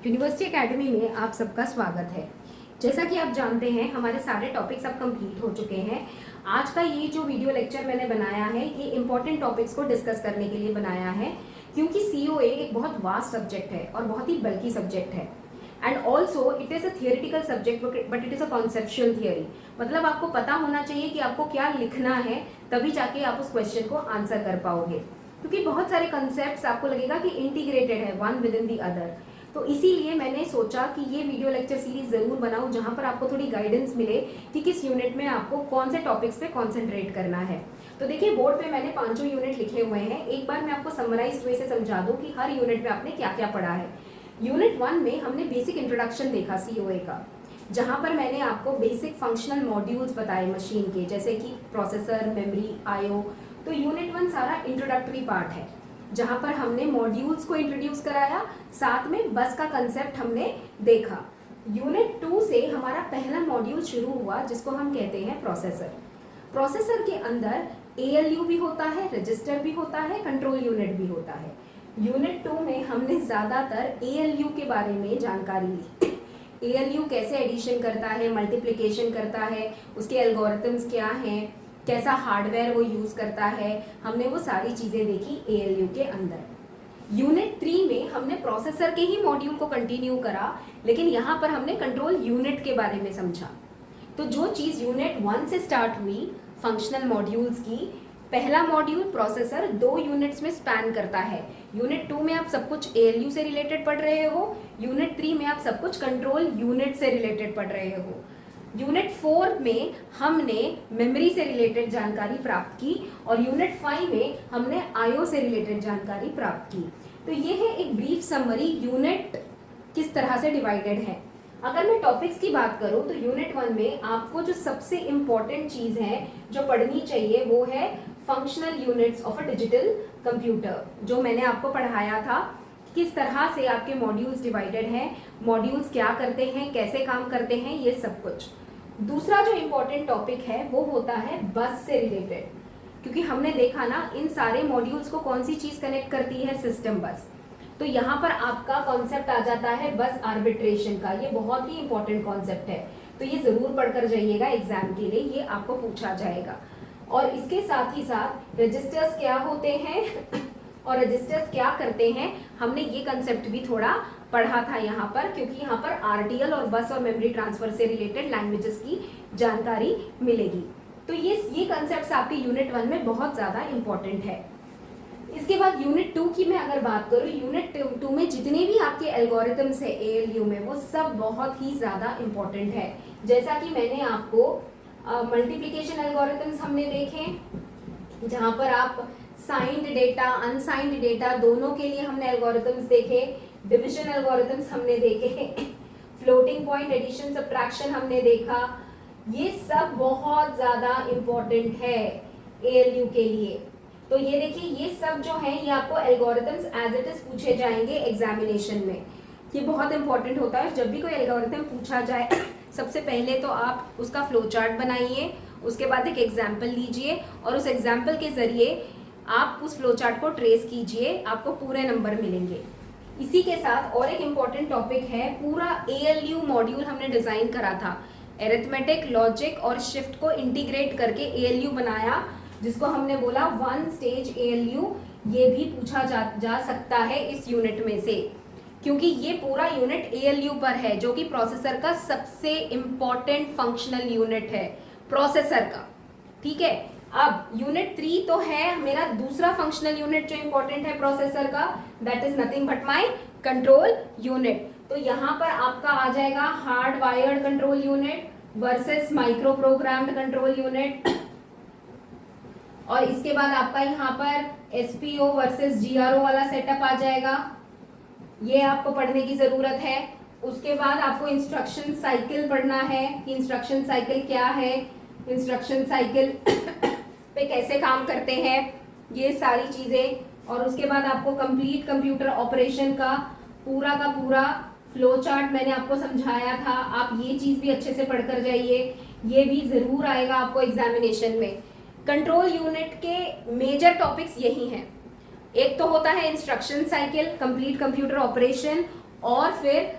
University academy में आप सबका स्वागत है। जैसा कि आप जानते हैं हमारे सारे टॉपिक्स अब कंप्लीट हो चुके हैं। आज का ये जो वीडियो लेक्चर मैंने बनाया है ये इंपॉर्टेंट टॉपिक्स को डिस्कस करने के लिए बनाया है, क्योंकि सीओए एक बहुत वास्ट सब्जेक्ट है और बहुत ही बल्कि सब्जेक्ट है। And also it is a theoretical subject but it is a conceptual theory. मतलब आपको पता होना चाहिए कि आपको क्या लिखना है, तभी जाके आप उस क्वेश्चन को आंसर कर पाओगे, क्योंकि बहुत सारे कंसेप्ट आपको लगेगा कि इंटीग्रेटेड है one with in the other. तो इसीलिए मैंने सोचा कि ये वीडियो लेक्चर सीरीज ज़रूर बनाऊं जहां पर आपको थोड़ी गाइडेंस मिले कि किस यूनिट में आपको कौन से टॉपिक्स पे कॉन्सेंट्रेट करना है। तो देखिए बोर्ड पे मैंने 5 यूनिट लिखे हुए हैं। एक बार मैं आपको समराइज वे से समझा दूं कि हर यूनिट में आपने क्या क्या पढ़ा है। यूनिट 1 में हमने बेसिक इंट्रोडक्शन देखा सीओए का, जहाँ पर मैंने आपको बेसिक फंक्शनल मॉड्यूल्स बताए मशीन के, जैसे कि प्रोसेसर, मेमोरी, आईओ। तो यूनिट 1 सारा इंट्रोडक्टरी पार्ट है, जहाँ पर हमने मॉड्यूल्स को इंट्रोड्यूस कराया, साथ में बस का कंसेप्ट हमने देखा। यूनिट 2 से हमारा पहला मॉड्यूल शुरू हुआ, जिसको हम कहते हैं प्रोसेसर। प्रोसेसर के अंदर एएलयू भी होता है, रजिस्टर भी होता है, कंट्रोल यूनिट भी होता है। यूनिट 2 में हमने ज़्यादातर एएलयू के बारे में जानकारी ली। एएलयू कैसे एडिशन करता है, मल्टीप्लिकेशन करता है, उसके एल्गोरिथम्स क्या हैं, कैसा हार्डवेयर वो यूज़ करता है, हमने वो सारी चीज़ें देखी एएलयू के अंदर। यूनिट 3 में हमने प्रोसेसर के ही मॉड्यूल को कंटिन्यू करा, लेकिन यहाँ पर हमने कंट्रोल यूनिट के बारे में समझा। तो जो चीज़ यूनिट 1 से स्टार्ट हुई फंक्शनल मॉड्यूल्स की, पहला मॉड्यूल प्रोसेसर 2 यूनिट्स में स्पैन करता है। यूनिट 2 में आप सब कुछ एएलयू से रिलेटेड पढ़ रहे हो, यूनिट 3 में आप सब कुछ कंट्रोल यूनिट से रिलेटेड पढ़ रहे हो। यूनिट 4 में हमने मेमोरी से रिलेटेड जानकारी प्राप्त की और यूनिट 5 में हमने आईओ से रिलेटेड जानकारी प्राप्त की। तो ये है एक ब्रीफ समरी यूनिट किस तरह से डिवाइडेड है। अगर मैं टॉपिक्स की बात करूं तो यूनिट 1 में आपको जो सबसे इम्पॉर्टेंट चीज़ है जो पढ़नी चाहिए वो है functional units of a digital computer, जो मैंने आपको पढ़ाया था किस तरह से आपके मॉड्यूल्स डिवाइडेड हैं, मॉड्यूल्स क्या करते हैं, कैसे काम करते हैं, ये सब कुछ। दूसरा जो इम्पोर्टेंट टॉपिक है वो होता है बस से रिलेटेड, क्योंकि हमने देखा ना इन सारे मॉड्यूल्स को कौन सी चीज़ कनेक्ट करती है, सिस्टम बस। तो यहाँ पर आपका कॉन्सेप्ट आ जाता है बस आर्बिट्रेशन का। ये बहुत ही इंपॉर्टेंट कॉन्सेप्ट है, तो ये ज़रूर पढ़कर जाइएगा एग्जाम के लिए, ये आपको पूछा जाएगा। और इसके साथ ही साथ रजिस्टर्स क्या होते हैं और रजिस्टर्स क्या करते हैं, हमने ये कंसेप्ट भी थोड़ा पढ़ा था यहाँ पर, क्योंकि यहाँ पर आरटीएल और बस और मेमोरी ट्रांसफर से रिलेटेड लैंग्वेजेस की जानकारी मिलेगी। तो ये कंसेप्ट्स आपके यूनिट 1 में बहुत ज़्यादा इंपॉर्टेंट है। इसके बाद यूनिट 2 की मैं अगर बात करूँ, यूनिट 2 में जितने भी आपके एल्गोरिथम्स है एएलयू में, वो सब बहुत ही ज़्यादा इंपॉर्टेंट है। जैसा कि मैंने आपको मल्टीप्लिकेशन एल्गोरिथम्स हमने देखे, जहाँ पर आप साइंड डेटा, अनसाइंड डेटा दोनों के लिए हमने एल्गोरिथम्स देखे। डिविजन एल्गोरिथम्स हमने देखे, फ्लोटिंग पॉइंट एडिशन सब्ट्रैक्शन हमने देखा। ये सब बहुत ज़्यादा इम्पोर्टेंट है एएलयू के लिए। तो ये देखिए, ये सब जो है ये आपको एल्गोरिथम्स एज इट इज पूछे जाएंगे एग्जामिनेशन में। ये बहुत इंपॉर्टेंट होता है। जब भी कोई एल्गोरिथम पूछा जाए सबसे पहले तो आप उसका फ्लो चार्ट बनाइए, उसके बाद एक एग्जाम्पल लीजिए और उस एग्जाम्पल के जरिए आप उस फ्लो चार्ट को ट्रेस कीजिए, आपको पूरे नंबर मिलेंगे। इसी के साथ और एक इम्पॉर्टेंट टॉपिक है, पूरा एएलयू मॉड्यूल हमने डिज़ाइन करा था, एरिथमेटिक, लॉजिक और शिफ्ट को इंटीग्रेट करके एएलयू बनाया, जिसको हमने बोला 1 स्टेज एएलयू। ये भी पूछा जा सकता है इस यूनिट में से, क्योंकि ये पूरा यूनिट एएलयू पर है, जो कि प्रोसेसर का सबसे इम्पॉर्टेंट फंक्शनल यूनिट है प्रोसेसर का। ठीक है, अब यूनिट 3 तो है मेरा दूसरा फंक्शनल यूनिट जो इंपॉर्टेंट है प्रोसेसर का, that is nothing but my control unit. तो यहाँ पर आपका आ जाएगा hard wired control unit versus micro programmed control unit, और इसके बाद आपका यहाँ पर एसपीओ वर्सेस जीआरओ वाला सेटअप आ जाएगा। ये आपको पढ़ने की जरूरत है। उसके बाद आपको इंस्ट्रक्शन साइकिल पढ़ना है कि इंस्ट्रक्शन साइकिल क्या है, इंस्ट्रक्शन साइकिल पे कैसे काम करते हैं, ये सारी चीज़ें। और उसके बाद आपको कंप्लीट कंप्यूटर ऑपरेशन का पूरा फ्लो चार्ट मैंने आपको समझाया था, आप ये चीज़ भी अच्छे से पढ़कर जाइए, ये भी ज़रूर आएगा आपको एग्जामिनेशन में। कंट्रोल यूनिट के मेजर टॉपिक्स यही हैं। एक तो होता है instruction cycle, complete computer operation, और फिर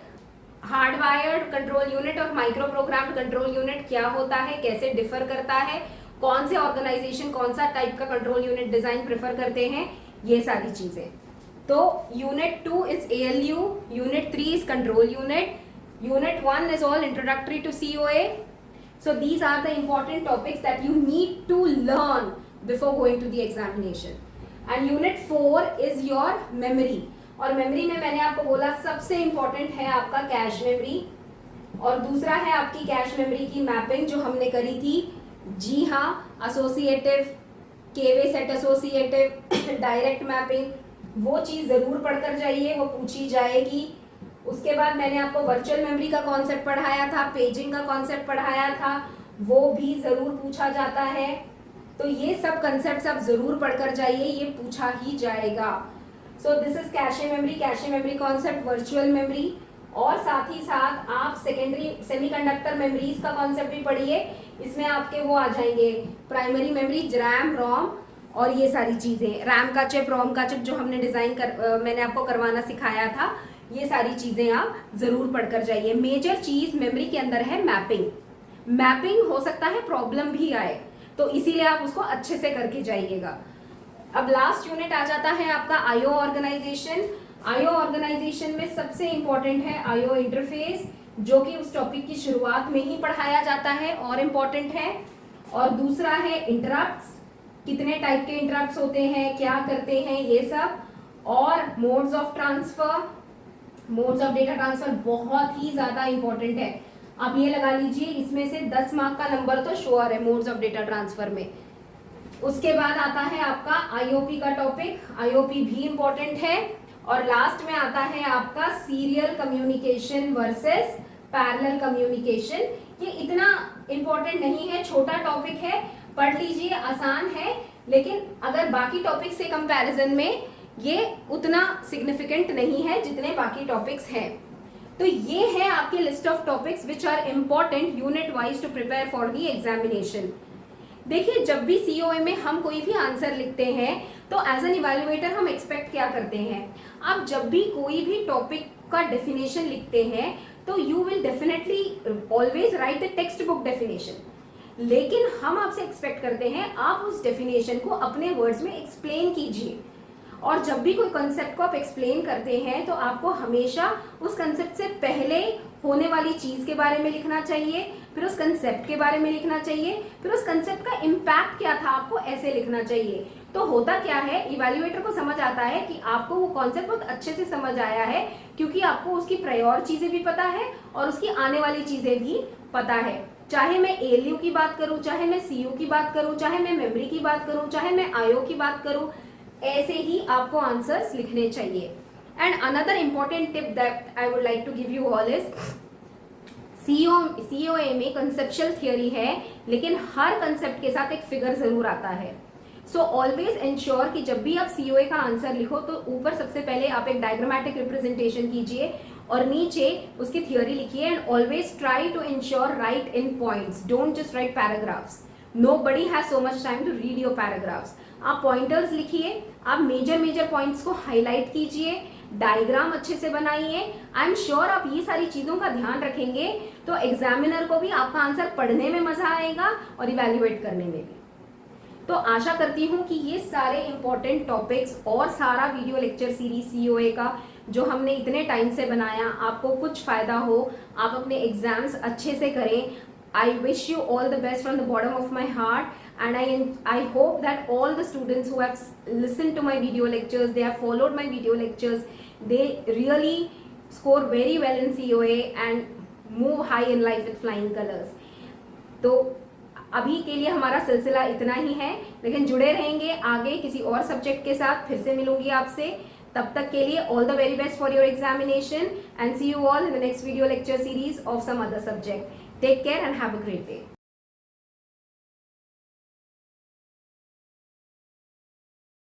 हार्डवायर्ड कंट्रोल यूनिट और माइक्रो प्रोग्राम्ड कंट्रोल यूनिट क्या होता है, कैसे डिफर करता है, कौन से ऑर्गेनाइजेशन कौन सा टाइप का कंट्रोल यूनिट डिजाइन प्रेफर करते हैं, ये सारी चीजें। तो unit 2 is ALU, unit 3 is control unit, unit 1 is all introductory to COA. So these are the important topics that you need to learn before going to the examination. And unit 4 is your memory. और memory में मैंने आपको बोला सबसे important है आपका cache memory, और दूसरा है आपकी कैश मेमोरी की मैपिंग जो हमने करी थी। जी हाँ, एसोसिएटिव, केवे सेट एसोसिएटिव, डायरेक्ट मैपिंग, वो चीज़ ज़रूर पढ़कर जाइए, वो पूछी जाएगी। उसके बाद मैंने आपको वर्चुअल मेमोरी का कॉन्सेप्ट पढ़ाया था, पेजिंग का कॉन्सेप्ट पढ़ाया था, वो भी ज़रूर पूछा जाता है। तो ये सब कंसेप्ट आप ज़रूर पढ़कर जाइए, ये पूछा ही जाएगा। So this is cache memory concept, virtual memory, और साथ ही साथ आप सेकेंडरी सेमीकंडक्टर मेमोरीज का कॉन्सेप्ट भी पढ़िए। इसमें आपके वो आ जाएंगे प्राइमरी मेमोरी, रैम, रोम और ये सारी चीज़ें, रैम का चिप, रोम का चिप जो हमने डिज़ाइन मैंने आपको करवाना सिखाया था, ये सारी चीज़ें आप ज़रूर पढ़कर जाइए। मेजर चीज़ मेमोरी के अंदर है मैपिंग हो सकता है प्रॉब्लम भी आए, तो इसीलिए आप उसको अच्छे से करके जाइएगा। अब लास्ट यूनिट आ जाता है आपका आईओ ऑर्गेनाइजेशन। आईओ ऑर्गेनाइजेशन में सबसे इंपॉर्टेंट है आईओ इंटरफेस, जो कि उस टॉपिक की शुरुआत में ही पढ़ाया जाता है और इम्पॉर्टेंट है। और दूसरा है इंटरप्ट्स, कितने टाइप के इंटरप्ट्स होते हैं, क्या करते हैं, ये सब। और modes of transfer, modes of data transfer बहुत ही ज्यादा इंपॉर्टेंट है। आप ये लगा लीजिए, इसमें से 10 मार्क का नंबर तो श्योर है मोड्स ऑफ डेटा ट्रांसफर में। उसके बाद आता है आपका आईओपी का टॉपिक, आईओपी भी इंपॉर्टेंट है। और लास्ट में आता है आपका serial communication versus parallel communication. ये इतना इंपॉर्टेंट नहीं है, छोटा टॉपिक है, पढ़ लीजिए, आसान है, लेकिन अगर बाकी टॉपिक से कंपैरिजन में ये उतना सिग्निफिकेंट नहीं है जितने बाकी टॉपिक्स हैं। तो ये है आपकी list of topics which are important unit wise to prepare for the examination. देखिए, जब भी सीओए में हम कोई भी आंसर लिखते हैं तो एज एन इवैल्यूएटर हम एक्सपेक्ट क्या करते हैं, आप जब भी कोई भी टॉपिक का डेफिनेशन लिखते हैं तो you will definitely always right the text book definition, लेकिन हम आपसे एक्सपेक्ट करते हैं आप उस डेफिनेशन को अपने वर्ड्स में एक्सप्लेन कीजिए। और जब भी कोई कंसेप्ट को आप एक्सप्लेन करते हैं तो आपको हमेशा उस कंसेप्ट से पहले होने वाली चीज के बारे में लिखना चाहिए, फिर उस कंसेप्ट के बारे में लिखना चाहिए, फिर उस कंसेप्ट का इम्पैक्ट क्या था आपको ऐसे लिखना चाहिए। तो होता क्या है, इवैल्यूएटर को समझ आता है कि आपको वो कॉन्सेप्ट बहुत अच्छे से समझ आया है, क्योंकि आपको उसकी प्रायोर चीजें भी पता है और उसकी आने वाली चीजें भी पता है। चाहे मैं एएलयू की बात करूं, चाहे मैं सीयू की बात करूं, चाहे मैं मेमोरी की बात करूं, चाहे मैं आईओ की बात करूं, ऐसे ही आपको आंसर्स लिखने चाहिए। And another important tip that I would like to give you all is, COA में कंसेप्चुअल थियोरी है, लेकिन हर कंसेप्ट के साथ एक फिगर जरूर आता है। सो ऑलवेज इंश्योर कि जब भी आप सीओए का आंसर लिखो तो ऊपर सबसे पहले आप एक डायग्रामेटिक रिप्रेजेंटेशन कीजिए और नीचे उसकी थियोरी लिखिए। And always try to ensure write in points, don't just write paragraphs. Nobody has so much time to read your paragraphs. आप पॉइंटर्स लिखिए, आप मेजर पॉइंट्स को हाईलाइट कीजिए, डायग्राम अच्छे से बनाइए। आई एम श्योर आप ये सारी चीजों का ध्यान रखेंगे तो एग्जामिनर को भी आपका आंसर पढ़ने में मजा आएगा और इवैल्यूएट करने में भी। तो आशा करती हूँ कि ये सारे इंपॉर्टेंट टॉपिक्स और सारा वीडियो लेक्चर सीरीज सीओए का जो हमने इतने टाइम से बनाया, आपको कुछ फायदा हो, आप अपने एग्जाम्स अच्छे से करें। I wish you all the best from the bottom of my heart, and I hope that all the students who have listened to my video lectures, they have followed my video lectures, they really score very well in COA and move high in life with flying colors. तो अभी के लिए हमारा सिलसिला इतना ही है, लेकिन जुड़े रहेंगे आगे किसी और सब्जेक्ट के साथ। फिर से मिलूंगी आपसे, तब तक के लिए all the very best for your examination and see you all in the next video lecture series of some other subject. Take care and have a great day.